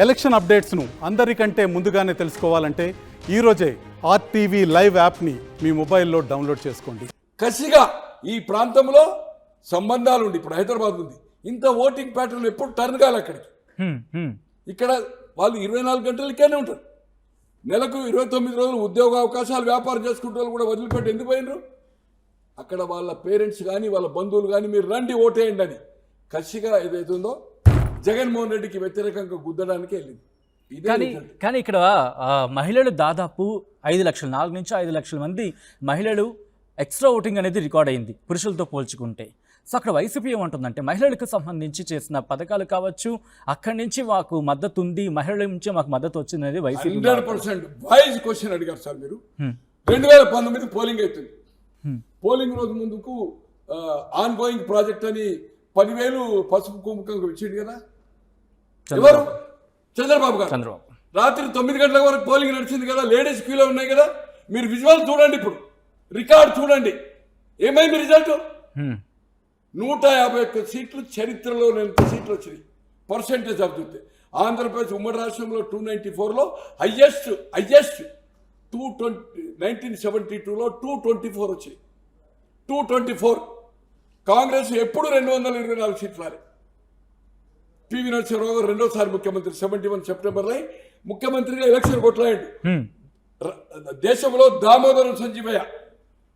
Election అప్డేట్స్ను అందరికంటే ముందుగానే తెలుసుకోవాలంటే ఈరోజే ఆర్టీవీ లైవ్ యాప్ని మీ మొబైల్లో డౌన్లోడ్ చేసుకోండి. కసిగా ఈ ప్రాంతంలో సంబంధాలు ఉంది. ఇప్పుడు హైదరాబాద్ ఉంది, ఇంత ఓటింగ్ ప్యాటర్న్ ఎప్పుడు టర్న్ కాలి అక్కడికి. ఇక్కడ వాళ్ళు 24 గంటలు ఇక్కడనే ఉంటారు. నెలకు 29 రోజులు ఉద్యోగ అవకాశాలు, వ్యాపారం చేసుకుంటే వాళ్ళు కూడా వదిలిపెట్టి ఎందుకు పోయినరు? అక్కడ వాళ్ళ పేరెంట్స్ కానీ వాళ్ళ బంధువులు కానీ మీరు రండి ఓటేయండి అని కసిగా ఏదైతుందో జగన్మోహన్ రెడ్డికి వ్యతిరేకంగా గుద్దడానికి వెళ్ళింది. కానీ ఇక్కడ మహిళలు దాదాపు 5 లక్షలు, 4 నుంచి 5 లక్షల మంది మహిళలు ఎక్స్ట్రా ఓటింగ్ అనేది రికార్డ్ అయింది పురుషులతో పోల్చుకుంటే. సో అక్కడ వైసీపీ ఏమంటుందంటే మహిళలకు సంబంధించి చేసిన పథకాలు కావచ్చు, అక్కడి నుంచి మాకు మద్దతు ఉంది, మహిళల నుంచి మాకు మద్దతు వచ్చింది అనేది వైసీపీ 100% వాయిస్ క్వశ్చన్ అడిగారు సార్ మీరు. 2019 పోలింగ్ అవుతుంది. పోలింగ్ రోజు ముందుకు ఆన్ గోయింగ్ ప్రాజెక్ట్ అని 10,000 పసుపు కుంకుమ ఇచ్చింది కదా. ఎవరు? చంద్రబాబు గారు. రాత్రి 9 గంటల వరకు పోలింగ్ నడిచింది కదా, లేడీస్ క్యూలో ఉన్నాయి కదా. మీరు విజువల్ చూడండి, ఇప్పుడు రికార్డ్ చూడండి, ఏమైంది రిజల్ట్. 151 సీట్లు, చరిత్రలో ఎంత సీట్లు వచ్చినాయి పర్సెంటేజ్ ఆఫ్ చూస్తే. ఆంధ్రప్రదేశ్ ఉమ్మడి రాష్ట్రంలో 294లో హైయెస్ట్ 1972లో 224 వచ్చాయి. 224. కాంగ్రెస్ ఎప్పుడు 224 సీట్లు రాలి. పివి నరసింహరావు గారు రెండోసారి ముఖ్యమంత్రి 71 సెప్టెంబర్లో ముఖ్యమంత్రిగా ఎలక్షన్ కొట్లాడు. దేశంలో దామోదరం సంజీవయ్య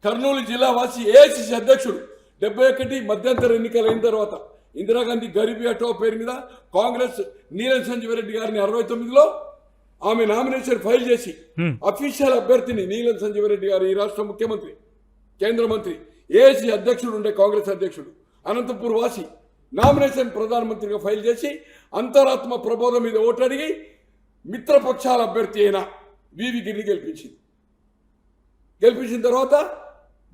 కర్నూలు జిల్లా వాసి ఏఐసిసి అధ్యక్షుడు 71 మధ్యంతర ఎన్నికలు అయిన తర్వాత ఇందిరాగాంధీ గరీబీ హఠావో పేరు మీద కాంగ్రెస్ నీలం సంజీవ్ రెడ్డి గారిని 69లో ఆమె నామినేషన్ ఫైల్ చేసి అఫీషియల్ అభ్యర్థిని నీలం సంజీవ్ రెడ్డి గారు ఈ రాష్ట్ర ముఖ్యమంత్రి, కేంద్ర మంత్రి, ఏఐసిసి అధ్యక్షుడు ఉండే కాంగ్రెస్ అధ్యక్షుడు అనంతపూర్ వాసి నామినేషన్ ప్రధానమంత్రిగా ఫైల్ చేసి అంతరాత్మ ప్రబోధం మీద ఓటు అడిగి మిత్రపక్షాల అభ్యర్థి అయిన వివి గిరిని గెలిపించిన తర్వాత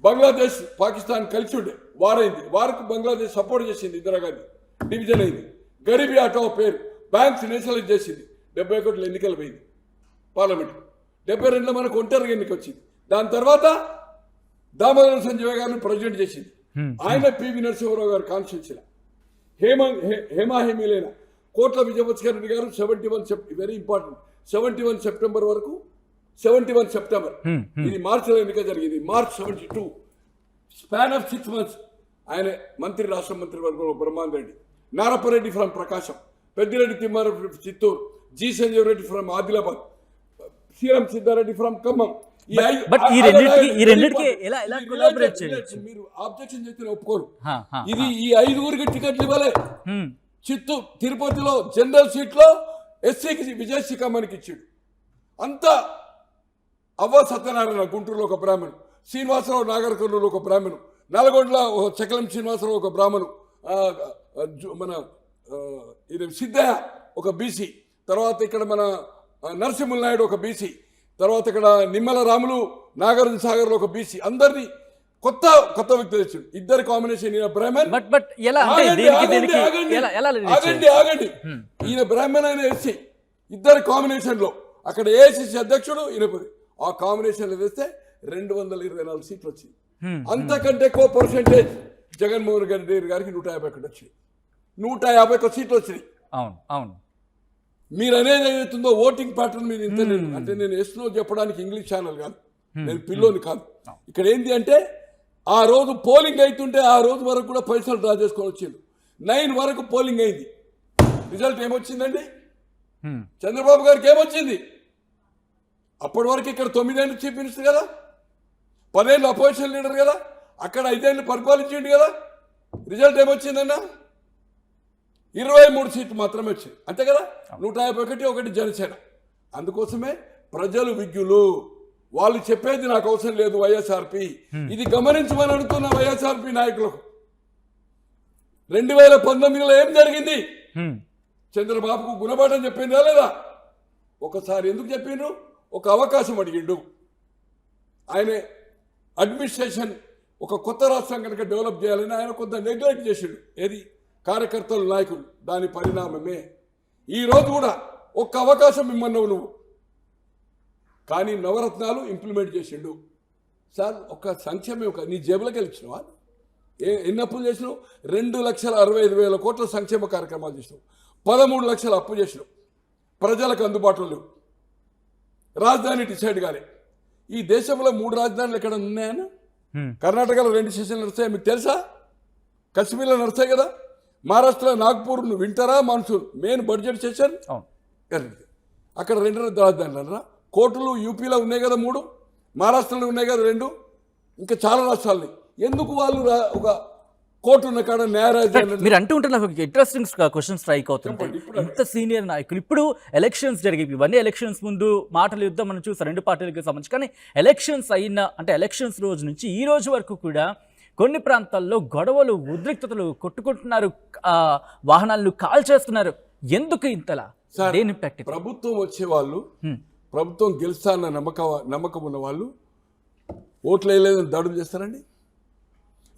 బంగ్లాదేశ్ పాకిస్తాన్ కలిసి ఉండే వారైంది. వారికి బంగ్లాదేశ్ సపోర్ట్ చేసింది, ఇందిరాగాంధీ డివిజన్ అయింది. గరీబీ హఠావో పేరు బ్యాంక్స్ నేషనలైజ్ చేసింది. 71లో ఎన్నికలు పోయింది పార్లమెంట్. 72లో మనకు ఒంటరిగా ఎన్నిక వచ్చింది. దాని తర్వాత దామోదరం సంజయ్ గారిని ప్రెసిడెంట్ చేసింది. ఆయన పివి నరసింహరావు గారు కాన్స్టిట్యూన్సీలో హేమాహేమీలైన కోట్ల విజయభాస్కర్ రెడ్డి గారు 71 వెరీ ఇంపార్టెంట్ 71 సెప్టెంబర్ వరకు 71 సెప్టెంబర్ ఇది మార్చిలో ఎన్నిక జరిగింది. మార్చ్ 72 స్పాన్ ఆఫ్ 6 months ఆయన మంత్రి, రాష్ట్ర మంత్రి వర్గంలో Brahmanand Reddy, Narapareddy from Prakasam, Peddireddy Thimmareddy Chittoor, G Sanjeev Reddy from Adilabad, Sriram Siddhareddy from Khammam. మీరు ఆబ్జెక్షన్ చేస్తే ఒప్పుకోరు. ఇది ఈ 5గురికి టికెట్లు ఇవ్వలే. చిత్తూరు తిరుపతిలో జనరల్ సీట్లో ఎస్సీకి విజయశ్రీకామానికి ఇచ్చాడు. అంతా అవ్వ సత్యనారాయణ గుంటూరులో ఒక బ్రాహ్మణు, శ్రీనివాసరావు నాగర్కర్నూలు ఒక బ్రాహ్మణు, నల్గొండలో చకలం శ్రీనివాసరావు ఒక బ్రాహ్మణు, మన ఇది సిద్ధయ్య ఒక బీసీ, తర్వాత ఇక్కడ మన నరసింహుల నాయుడు ఒక బీసీ, తర్వాత ఇక్కడ నిమ్మల రాములు నాగార్జున సాగర్లో ఒక బీసీ. అందరినీ కొత్త వ్యక్తులు తెచ్చాడు. ఇద్దరు కాంబినేషన్. ఈయన బ్రాహ్మణ్, ఆగండి, ఈయన బ్రాహ్మణ్, ఆయన ఎస్సీ. ఇద్దరు కాంబినేషన్ లో అక్కడ ఏఐసిసి అధ్యక్షుడు ఈయన. ఆ కాంబినేషన్ లో వేస్తే 224 సీట్లు వచ్చింది. అంతకంటే ఎక్కువ పర్సెంటేజ్ జగన్మోహన్ రెడ్డి గారికి 151 వచ్చింది. 151 సీట్లు వచ్చినాయి. అవును. మీరు అనేది ఏదైతుందో ఓటింగ్ ప్యాటర్న్ మీద ఇంత అంటే నేను ఎస్లో చెప్పడానికి ఇంగ్లీష్ ఛానల్ కాదు, నేను పిల్లోని కాదు. ఇక్కడ ఏంటి అంటే ఆ రోజు పోలింగ్ అవుతుంటే ఆ రోజు వరకు కూడా పైసలు డ్రా చేసుకొని వచ్చింది. 9 వరకు పోలింగ్ అయింది. రిజల్ట్ ఏమొచ్చిందండి? చంద్రబాబు గారికి ఏమొచ్చింది? అప్పటి వరకు ఇక్కడ 9 ఏళ్ళు చీఫ్ మినిస్టర్ కదా, 10 ఏళ్ళు అపోజిషన్ లీడర్ కదా, అక్కడ 5 ఏళ్ళు పరిపాలించిండు కదా. రిజల్ట్ ఏమొచ్చిందన్నా? 23 సీట్లు మాత్రమే వచ్చింది, అంతే కదా. 151 ఒకటి జనసేన. అందుకోసమే ప్రజలు విజ్ఞులు, వాళ్ళు చెప్పేది నాకు అవసరం లేదు వైఎస్ఆర్పి. ఇది గమనించమని అడుగుతున్న వైఎస్ఆర్పి నాయకులకు. 2019లో ఏం జరిగింది? చంద్రబాబుకు గుణపాఠం చెప్పిందా లేదా? ఒకసారి ఎందుకు చెప్పిండ్రు? ఒక అవకాశం అడిగిండు. ఆయన అడ్మినిస్ట్రేషన్ ఒక కొత్త రాష్ట్రం కనుక డెవలప్ చేయాలని ఆయన కొంత నెగ్లెక్ట్ చేసిండు. ఏది? కార్యకర్తలు, నాయకులు. దాని పరిణామమే ఈరోజు కూడా ఒక్క అవకాశం ఇమ్మన్నావు నువ్వు, కానీ నవరత్నాలు ఇంప్లిమెంట్ చేసిండు. సార్ ఒక సంక్షేమం నీ జేబులోకి వెళ్ళిచ్చినావా? ఎన్ని అప్పులు చేసినావు? 2,65,000 కోట్ల సంక్షేమ కార్యక్రమాలు చేసినావు. 13 లక్షల అప్పు చేసినావు. ప్రజలకు అందుబాటులో లేవు. రాజధాని డిసైడ్ కాలే. ఈ దేశంలో 3 రాజధానులు ఎక్కడ ఉన్నాయని కర్ణాటకలో 2 స్టేషన్లు నడుస్తాయి, మీకు తెలుసా? కశ్మీర్లో నడుస్తాయి కదా. మహారాష్ట్రలో నాగ్పూర్ వింటారా మాన్సూన్ మెయిన్ బడ్జెట్ స్టేషన్ అక్కడ 2 రాజధానులు అన్నారా. కోర్టులు యూపీలో ఉన్నాయి కదా 3, మహారాష్ట్రలో ఉన్నాయి కదా 2, ఇంకా చాలా రాష్ట్రాలు. ఎందుకు వాళ్ళు ఒక కోర్టు ఉన్న కాడ న్యాయ రాజధాని? మీరు అంటూ ఉంటే నాకు ఇంట్రెస్టింగ్ క్వశ్చన్ స్ట్రైక్ అవుతుంది. ఇంత సీనియర్ నాయకులు ఇప్పుడు ఎలక్షన్స్ జరిగి ఇవన్నీ ఎలక్షన్స్ ముందు మాటల యుద్ధం మనం చూసాం 2 పార్టీలకు సంబంధించి. కానీ ఎలక్షన్స్ అయిన అంటే ఎలక్షన్స్ రోజు నుంచి ఈ రోజు వరకు కూడా కొన్ని ప్రాంతాల్లో గొడవలు, ఉద్రిక్తతలు, కొట్టుకుంటున్నారు, వాహనాలను కాల్ చేస్తున్నారు. ఎందుకు ఇంతలా? దేని ఇంపాక్ట్? ప్రభుత్వం వచ్చే వాళ్ళు, ప్రభుత్వం గెలుస్తా అన్న నమ్మకం ఉన్న వాళ్ళు ఓట్లు వేయలేదని దాడులు చేస్తారండి.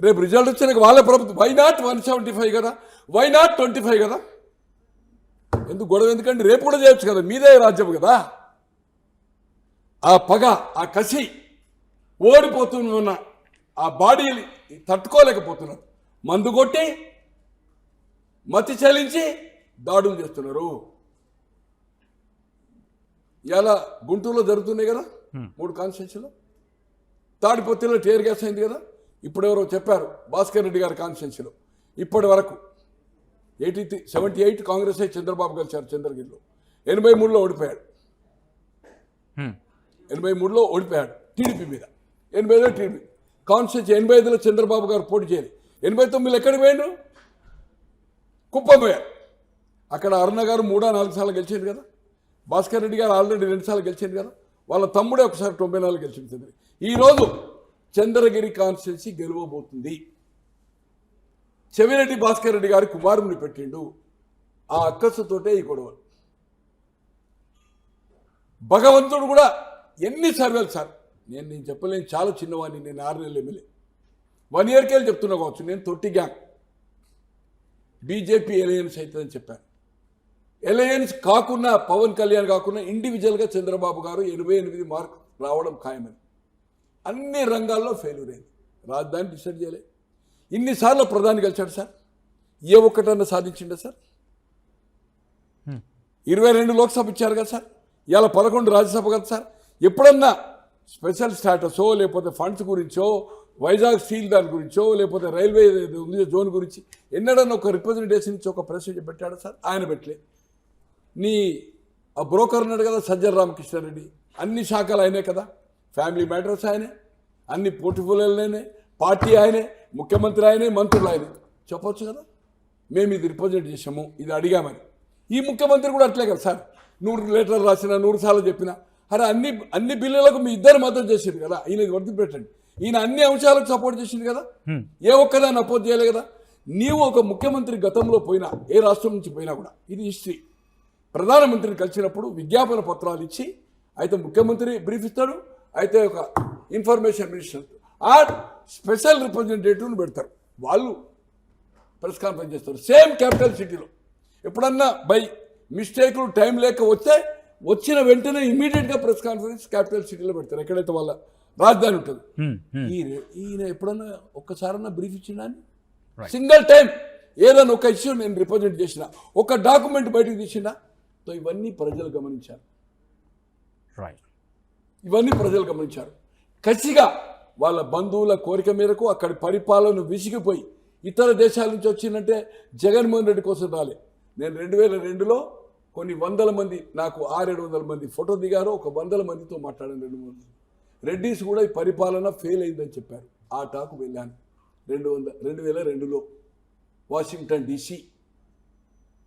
రేపు రిజల్ట్ వచ్చినాక వాళ్ళ ప్రభుత్వం వై నాట్ 175 కదా, వై నాట్ 25 కదా? ఎందుకు గొడవ? ఎందుకంటే రేపు కూడా చేయొచ్చు కదా, మీదే రాజ్యం కదా. ఆ పగ, ఆ కసి, ఓడిపోతున్న ఆ బాడీని తట్టుకోలేకపోతున్నారు. మందు కొట్టి మతి చెల్లించి దాడులు చేస్తున్నారు. ఇలా గుంటూరులో జరుగుతున్నాయి కదా 3 కాన్స్టిట్యూన్సీలో. తాడిపత్రిలో టీఆర్ గ్యాస్ అయింది కదా. ఇప్పుడు ఎవరో చెప్పారు భాస్కర్ రెడ్డి గారి కాన్స్టిట్యూన్సీలో ఇప్పటి వరకు 78 కాంగ్రెస్ చంద్రబాబు గెలిచారు చంద్రగిరిలో. 83లో ఓడిపోయాడు. 83లో ఓడిపోయాడు టీడీపీ మీద. 85లో టీడీపీ కాన్స్టిట్యూన్సీ. 85లో చంద్రబాబు గారు పోటీ చేయాలి. 89లో ఎక్కడికి పోయాడు? కుప్పం పోయాడు. అక్కడ అరుణ గారు 3-4 సార్లు గెలిచింది కదా. భాస్కర్ రెడ్డి గారు ఆల్రెడీ 2 సార్లు గెలిచింది కదా. వాళ్ళ తమ్ముడే ఒకసారి 94 గెలిచింది. ఈరోజు చంద్రగిరి కాన్స్టిట్యున్సీ గెలవబోతుంది. చెవిరెడ్డి భాస్కర్ రెడ్డి గారి కుమారుని పెట్టిండు. ఆ అక్కసుతోటే ఈ గొడవ. భగవంతుడు కూడా ఎన్ని సర్వేలు సార్, నేను చెప్పలేను, చాలా చిన్నవాడిని. నేను 6 నెలలు ఎమ్మెల్యే, 1 ఇయర్కి వెళ్ళి చెప్తున్నా కావచ్చు. నేను తొట్టి గ్యాంగ్ బీజేపీ ఎలయన్స్ అవుతుందని చెప్పాను. ఎలయన్స్ కాకుండా, పవన్ కళ్యాణ్ కాకుండా ఇండివిజువల్గా చంద్రబాబు గారు 88 మార్కు రావడం ఖాయమని. అన్ని రంగాల్లో ఫెయిల్యూర్ అయింది. రాజధాని డిసైడ్ చేయలే. ఇన్నిసార్లు ప్రధాని గెలిచాడు సార్, ఏ ఒక్కటన్నా సాధించిండే సార్? 22 లోక్సభ ఇచ్చారు కదా సార్, ఇవాళ 11 రాజ్యసభ కదా సార్. ఎప్పుడన్నా స్పెషల్ స్టాటసో, లేకపోతే ఫండ్స్ గురించో, వైజాగ్ స్టీల్ దాని గురించో, లేకపోతే రైల్వే జోన్ గురించి ఎన్నడన్నా ఒక రిప్రజెంటేషన్ ఇచ్చి ఒక ప్రెస్ పెట్టాడు సార్? ఆయన పెట్టలే. నీ ఆ బ్రోకర్ ఉన్నాడు కదా సజ్జల రామకృష్ణారెడ్డి, అన్ని శాఖలు ఆయనే కదా. ఫ్యామిలీ మ్యాటర్స్ ఆయనే, అన్ని పోర్ట్ఫోలియోలనే, పార్టీ ఆయనే, ముఖ్యమంత్రి ఆయనే, మంత్రులు ఆయనే. చెప్పొచ్చు కదా మేము ఇది రిప్రజెంట్ చేసాము, ఇది అడిగామని. ఈ ముఖ్యమంత్రి కూడా అట్లే కదా సార్. 100 లెటర్లు రాసినా, 100 సార్లు చెప్పినా, అరే అన్ని బిల్లులకు మీ ఇద్దరు మద్దతు చేసింది కదా. ఈయన వర్తి పెట్టండి. ఈయన అన్ని అంశాలకు సపోర్ట్ చేసింది కదా, ఏ ఒక్కదాన్ని అపోజ్ చేయలే కదా. నీవు ఒక ముఖ్యమంత్రి గతంలో పోయినా, ఏ రాష్ట్రం నుంచి పోయినా కూడా ఇది హిస్టరీ. ప్రధానమంత్రిని కలిసినప్పుడు విజ్ఞాపన పత్రాలు ఇచ్చి, అయితే ముఖ్యమంత్రి బ్రీఫ్ ఇస్తాడు, అయితే ఒక ఇన్ఫర్మేషన్ మినిస్టర్ ఆ స్పెషల్ రిప్రజెంటేటివ్ని పెడతారు, వాళ్ళు ప్రెస్ కాన్ఫరెన్స్ చేస్తారు. సేమ్ క్యాపిటల్ సిటీలో ఎప్పుడన్నా బై మిస్టేక్లు టైం లేక వచ్చిన వెంటనే ఇమీడియట్గా ప్రెస్ కాన్ఫరెన్స్ క్యాపిటల్ సిటీలో పెడతారు, ఎక్కడైతే వాళ్ళ రాజధాని ఉంటుంది. ఈయన ఎప్పుడన్నా ఒక్కసారన్నా బ్రీఫ్ ఇచ్చిండా? సింగిల్ టైం ఏదైనా ఒక ఇష్యూ నేను రిప్రజెంట్ చేసిన, ఒక డాక్యుమెంట్ బయటకు తీసిండా? సో ఇవన్నీ ప్రజలు గమనించారు. ఇవన్నీ ప్రజలు గమనించారు. కసిగా వాళ్ళ బంధువుల కోరిక మేరకు అక్కడి పరిపాలన విసిగిపోయి ఇతర దేశాల నుంచి వచ్చిందంటే జగన్మోహన్ రెడ్డి కోసం రాలే. నేను 2002లో కొన్ని 100 మంది, నాకు 600-700 మంది ఫోటో దిగారు. ఒక 100 మందితో మాట్లాడాను. 200 రెడ్డిస్ కూడా ఈ పరిపాలన ఫెయిల్ అయిందని చెప్పారు. ఆ టాకు వెళ్ళాను 2002లో వాషింగ్టన్ DC.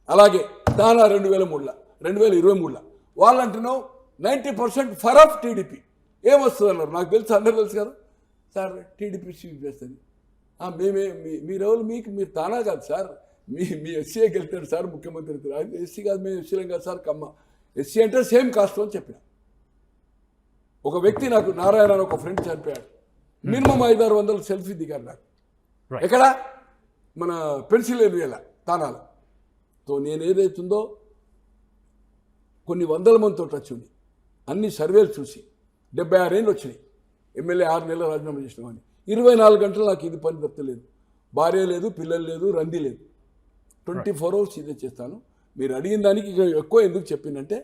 అలాగే దానా 2023లో వాళ్ళంటున్నావు 90% ఫర్ ఆఫ్ టీడీపీ. ఏమొస్తుంది అన్నారు, నాకు తెలుసు, అందరూ తెలుసు కదా సార్. టీడీపీ స్వీప్ చేస్తుంది. మీరెవరు? మీరు తానా కాదు సార్, మీ ఎస్సీఏకి వెళ్తారు సార్ ముఖ్యమంత్రి. ఎస్సీ కాదు, మేము ఎస్సీలం కాదు సార్, కమ్మ ఎస్సీ అంటే సేమ్ కాస్ట్ అని చెప్పిన. ఒక వ్యక్తి నాకు నారాయణ అని ఒక ఫ్రెండ్ చనిపోయాడు, మినిమం 500-600 సెల్ఫీ దిగారు నాకు. ఎక్కడ? మన పెన్సిల్వేనియా తానాలో. సో నేను ఏదైతుందో కొన్ని 100 మందితో టచ్ ఉంది. అన్ని సర్వేలు చూసి 76 ఏళ్ళు వచ్చినాయి. ఎమ్మెల్యే 6 నెలలు రాజీనామా చేసినామని 24 గంటలు నాకు ఇది పని తప్పలేదు. భార్య లేదు, పిల్లలు లేదు, రంది లేదు. 24 అవర్స్ ఇదే చేస్తాను. మీరు అడిగిన దానికి ఇక ఎక్కువ ఎందుకు చెప్పిందంటే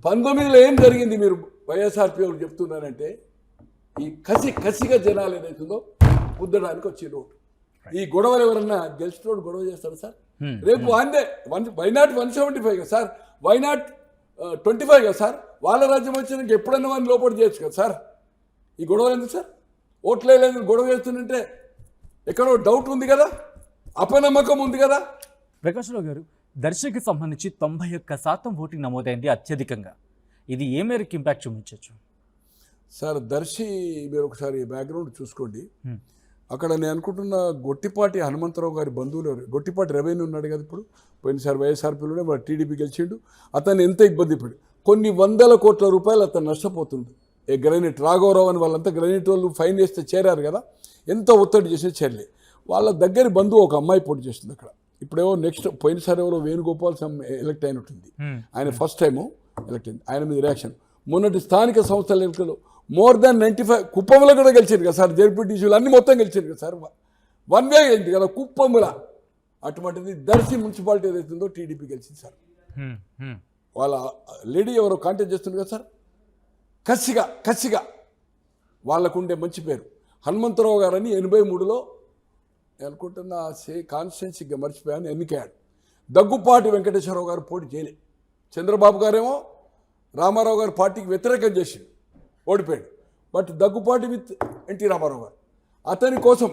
19లో ఏం జరిగింది మీరు వైఎస్ఆర్పీ వాళ్ళు చెప్తున్నారంటే ఈ కసిగా జనాలు ఏదైతుందో గుద్దడానికి వచ్చిండ్రు. ఈ గొడవలు ఎవరన్నా గెలిచినోడు గొడవ చేస్తారు సార్? రేపు అందే వైనాట్ 175 కదా సార్, వైనాట్ 25 కదా సార్. వాళ్ళ రాజ్యం వచ్చినాక ఎప్పుడన్నా వాడిని లోపల చేయొచ్చు కదా సార్. ఈ గొడవ ఎందుకు సార్? ఓట్లే లేదు గొడవ చేస్తుందంటే ఎక్కడో డౌట్ ఉంది కదా, అపనమ్మకం ఉంది కదా. ప్రకాశ్రావు గారు, దర్శికి సంబంధించి 91% ఓటింగ్ నమోదైంది అత్యధికంగా. ఇది ఏ మేరకు ఇంపాక్ట్ చూపించవచ్చు సార్? దర్శి మీరు ఒకసారి బ్యాక్గ్రౌండ్ చూసుకోండి. అక్కడ నేను అనుకుంటున్న గొట్టిపాటి హనుమంతరావు గారి బంధువులు గొట్టిపాటి రెవెన్యూ ఉన్నాడు కదా, ఇప్పుడు పోయినసారి వైఎస్ఆర్పీలోనే మన టీడీపీ గెలిచిండు. అతను ఎంత ఇబ్బంది పడి కొన్ని 100 కోట్ల రూపాయలు అతను నష్టపోతుండు. గ్రానైట్ రాఘవరావు అని వాళ్ళంతా గ్రానైట్ వాళ్ళు ఫైన్ చేస్తే చేరారు కదా, ఎంత ఒత్తిడి చేసినా చేరలే. వాళ్ళ దగ్గర బంధువు ఒక అమ్మాయి పోటీ చేస్తుంది అక్కడ. ఇప్పుడేమో నెక్స్ట్ పోయినసారి ఎవరో వేణుగోపాల్ ఎలక్ట్ అయినట్టుంది, ఆయన ఫస్ట్ టైము ఎలక్ట్ అయింది. ఆయన మీద రియాక్షన్ మొన్నటి స్థానిక సంస్థల ఎన్నికలు more than 95 కుప్పంలో కూడా గెలిచారు కదా సార్. జెడ్పీటీసీలు అన్ని మొత్తం గెలిచారు కదా సార్. 1 వే అయింది కదా కుప్పంలో. అటువంటిది దర్శి మున్సిపాలిటీ ఏదైతుందో టీడీపీ గెలిచింది సార్. వాళ్ళ లేడీ ఎవరో కాంటాక్ట్ చేస్తుంది కదా సార్. కసిగా వాళ్ళకుండే మంచి పేరు. హనుమంతరావు గారని 83లో అనుకుంటున్న కాన్స్టిట్యున్సీగా మర్చిపోయాను ఎన్నికయ్యాడు. దగ్గుపాటి వెంకటేశ్వరరావు గారు పోటీ చేయలే. చంద్రబాబు గారేమో రామారావు గారు పార్టీకి వ్యతిరేకం చేసిండు, ఓడిపోయాడు. But Daggubati with NT Ramarao garu అతని కోసం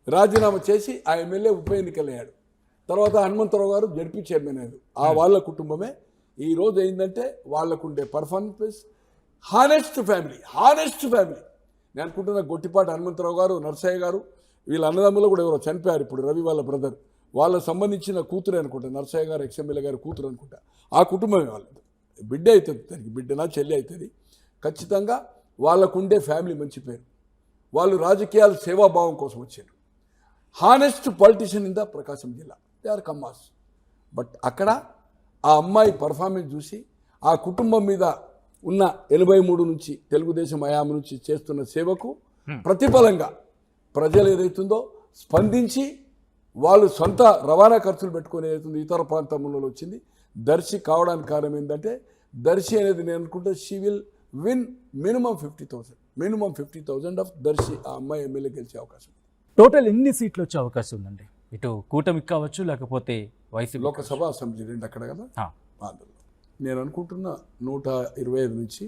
రాజీనామా చేసి ఆ ఎమ్మెల్యే ఉప ఎన్నికలయ్యాడు. తర్వాత హనుమంతరావు గారు జడ్పీ చైర్మన్ అయ్యారు. ఆ వాళ్ళ కుటుంబమే ఈరోజు ఏంటంటే వాళ్ళకుండే పర్ఫార్మెన్స్. Honest family. నేను అనుకుంటున్న గొట్టిపాటి హనుమంతరావు గారు, నర్సయ్య గారు, వీళ్ళ అన్నదమ్ములు కూడా ఎవరో చనిపోయారు ఇప్పుడు, రవి వాళ్ళ బ్రదర్. వాళ్ళకు సంబంధించిన కూతురే అనుకుంటా, నర్సయ్య గారు ఎక్స్ఎమ్మెల్యే గారు కూతురు అనుకుంటా. ఆ కుటుంబమే వాళ్ళది. బిడ్డ అవుతుంది, దానికి బిడ్డనా చెల్లి అవుతుంది. ఖచ్చితంగా వాళ్ళకుండే ఫ్యామిలీ మంచి పేరు. వాళ్ళు రాజకీయాలు సేవాభావం కోసం వచ్చారు. హానెస్ట్ పొలిటీషియన్ ఇన్ ద ప్రకాశం జిల్లా, దే ఆర్ కమ్మాస్. బట్ అక్కడ ఆ అమ్మాయి పర్ఫార్మెన్స్ చూసి ఆ కుటుంబం మీద ఉన్న 83 నుంచి తెలుగుదేశం హయాం నుంచి చేస్తున్న సేవకు ప్రతిఫలంగా ప్రజలు ఏదైతుందో స్పందించి వాళ్ళు సొంత రవాణా ఖర్చులు పెట్టుకుని ఏదైతుందో ఇతర ప్రాంతంలో వచ్చింది. దర్శి కావడానికి కారణం ఏంటంటే దర్శి అనేది నేను అనుకుంటే she will win minimum 50,000 of Darsi. ఆ అమ్మాయి ఎమ్మెల్యే గెలిచే అవకాశం. టోటల్ ఎన్ని సీట్లు వచ్చే అవకాశం ఉందండి? ఇటు కూటమికి కావచ్చు, లేకపోతే వైసీపీ లోకసభ అసెంబ్లీ రెండు అక్కడ కదా. ఆంధ్రలో నేను అనుకుంటున్న 125 నుంచి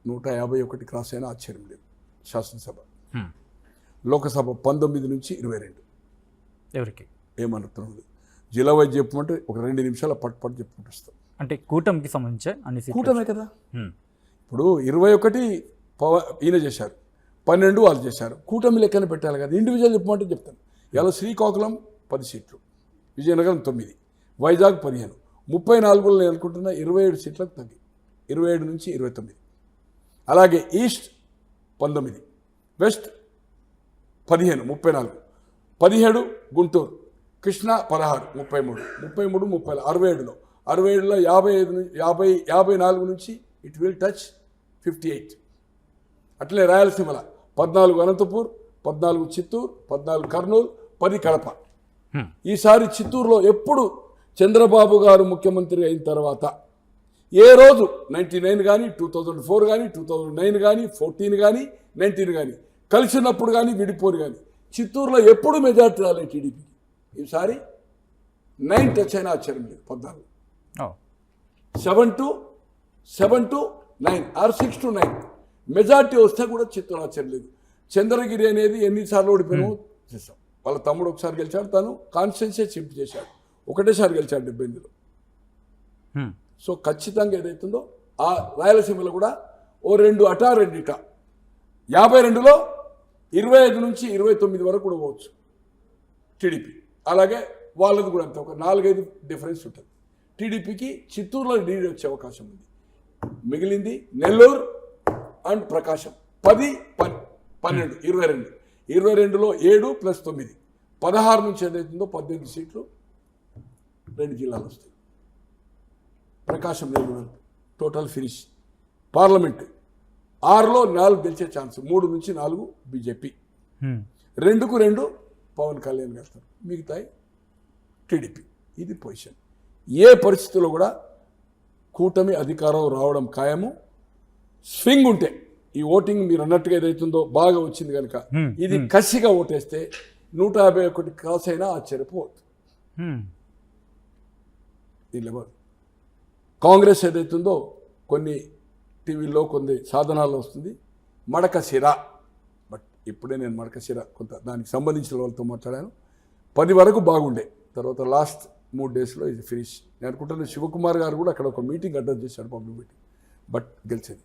151 క్రాస్ అయినా ఆశ్చర్యం లేదు. శాసనసభ, లోకసభ 19 నుంచి 22. ఎవరికి ఏమనుకున్నాను జిల్లా వైద్య చెప్పమంటే ఒక 2 నిమిషాల పట్టు చెప్పుకుంటాం. అంటే కూటమికి సంబంధించి అన్ని కూటమే కదా. ఇప్పుడు 21 ఈయన చేశారు, 12 వాళ్ళు చేశారు. కూటమి లెక్కన పెట్టాలి కదా. ఇండివిజువల్ చెప్పమంటే చెప్తాను. ఇలా శ్రీకాకుళం 10 సీట్లు, విజయనగరం 9, వైజాగ్ 15, 34లో నేను అనుకుంటున్నా 27 సీట్లకు తగ్గి 27 నుంచి 29. అలాగే ఈస్ట్ 19, వెస్ట్ 15, 34, 17 గుంటూరు, కృష్ణా 16, 33, 67లో 54 నుంచి ఇట్ విల్ టచ్ 58. అట్లే రాయలసీమల 14 అనంతపూర్, 14 చిత్తూరు, 14 కర్నూలు, 10 కడప. ఈసారి చిత్తూరులో ఎప్పుడు చంద్రబాబు గారు ముఖ్యమంత్రి అయిన తర్వాత ఏ రోజు 99 కానీ 2004 కానీ 2009 కానీ 14 కానీ 19 కానీ కలిసినప్పుడు కానీ విడిపోరు కానీ చిత్తూరులో ఎప్పుడు మెజార్టీ రాలేదు టీడీపీకి. ఈసారి 9 టచ్ అయినా ఆశ్చర్యం లేదు. 14, 7 to 9 ఆర్ 6 to 9 మెజార్టీ వస్తే కూడా చిత్తూరు ఆశ్చర్యం లేదు. చంద్రగిరి అనేది ఎన్నిసార్లు ఓడిపోయినామో చేస్తాం. వాళ్ళ తమ్ముడు ఒకసారి గెలిచాడు, తను కాన్స్టిట్యున్సీ షిఫ్ట్ చేశాడు, ఒకటేసారి గెలిచాడు 78లో. సో ఖచ్చితంగా ఏదైతుందో ఆ రాయలసీమలో కూడా ఓ 2 అటా 2 ఇటా 52లో 25 నుంచి 29 వరకు కూడా పోవచ్చు టీడీపీ. అలాగే వాళ్ళది కూడా అంత ఒక 4-5 డిఫరెన్స్ ఉంటుంది. టీడీపీకి చిత్తూరులో లీడ్ వచ్చే అవకాశం ఉంది. మిగిలింది నెల్లూరు అండ్ ప్రకాశం 10, 12, 22లో 7 + 9 16 నుంచి ఏదైతుందో 18 సీట్లు 2 జిల్లాలు వస్తాయి. Prakasam Nellore total finish. Parliament 6లో 4 గెలిచే ఛాన్స్, 3 నుంచి 4 బీజేపీ, 2కు 2 పవన్ కళ్యాణ్ గెలుస్తారు, మిగతాయి టీడీపీ. ఇది పొజిషన్. ఏ పరిస్థితుల్లో కూడా కూటమి అధికారం రావడం ఖాయము. స్వింగ్ ఉంటే ఈ ఓటింగ్ మీరు అన్నట్టుగా ఏదైతుందో బాగా వచ్చింది కనుక ఇది కసిగా ఓటేస్తే 151 క్రాస్ అయినా ఆశ్చర్యపోవద్దు. దీనిలో కాంగ్రెస్ ఏదైతుందో కొన్ని టీవీల్లో కొన్ని సాధనాల్లో వస్తుంది మడకశిర. బట్ ఇప్పుడే నేను మడకశిర కొంత దానికి సంబంధించిన వాళ్ళతో మాట్లాడాను. 10 వరకు బాగుండే, తర్వాత లాస్ట్ 3 డేస్లో ఇది ఫినిష్. నేను అనుకుంటున్నాను శివకుమార్ గారు కూడా అక్కడ ఒక మీటింగ్ అటెండ్ చేశాడు, పబ్లిక్ మీటింగ్. బట్ గెలిచేది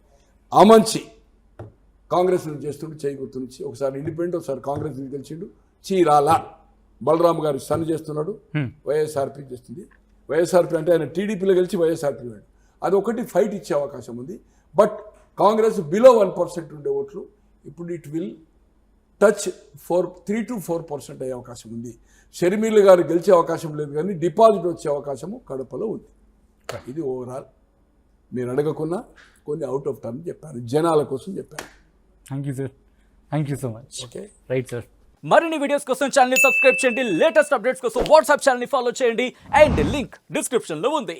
ఆమంచి కాంగ్రెస్ నుంచి చేస్తుండే, చేయి గుర్తు నుంచి ఒకసారి ఇండిపెండెంట్ ఒకసారి కాంగ్రెస్ నుంచి గెలిచిండు. చీరాల బలరాం గారు సన్ చేస్తున్నాడు, వైఎస్ఆర్పీ చేస్తుంది. వైఎస్ఆర్పీ అంటే ఆయన టీడీపీలో గెలిచి వైఎస్ఆర్పీ వెళ్ళాడు. అది ఒకటి ఫైట్ ఇచ్చే అవకాశం ఉంది. బట్ కాంగ్రెస్ బిలో 1% ఉండే ఓట్లు ఇప్పుడు ఇట్ విల్ టచ్ 3 to 4% అయ్యే అవకాశం ఉంది. షర్మిల గారు గెలిచే అవకాశం లేదు, కానీ డిపాజిట్ వచ్చే అవకాశము కడపలో ఉంది. ఇది ఓవరాల్ మీరు అడగకున్నా కొన్ని అవుట్ ఆఫ్ టర్న్ చెప్పాను, జనాల కోసం చెప్పాను. Thank you sir, thank you so much. Okay, right sir. మరిన్ని వీడియోస్ కోసం ఛానల్ సబ్స్క్రైబ్ చేయండి, లేటెస్ట్ అప్డేట్స్ కోసం వాట్సాప్ ఛానల్ ఫాలో చేయండి, అండ్ లింక్ డిస్క్రిప్షన్లో ఉంది.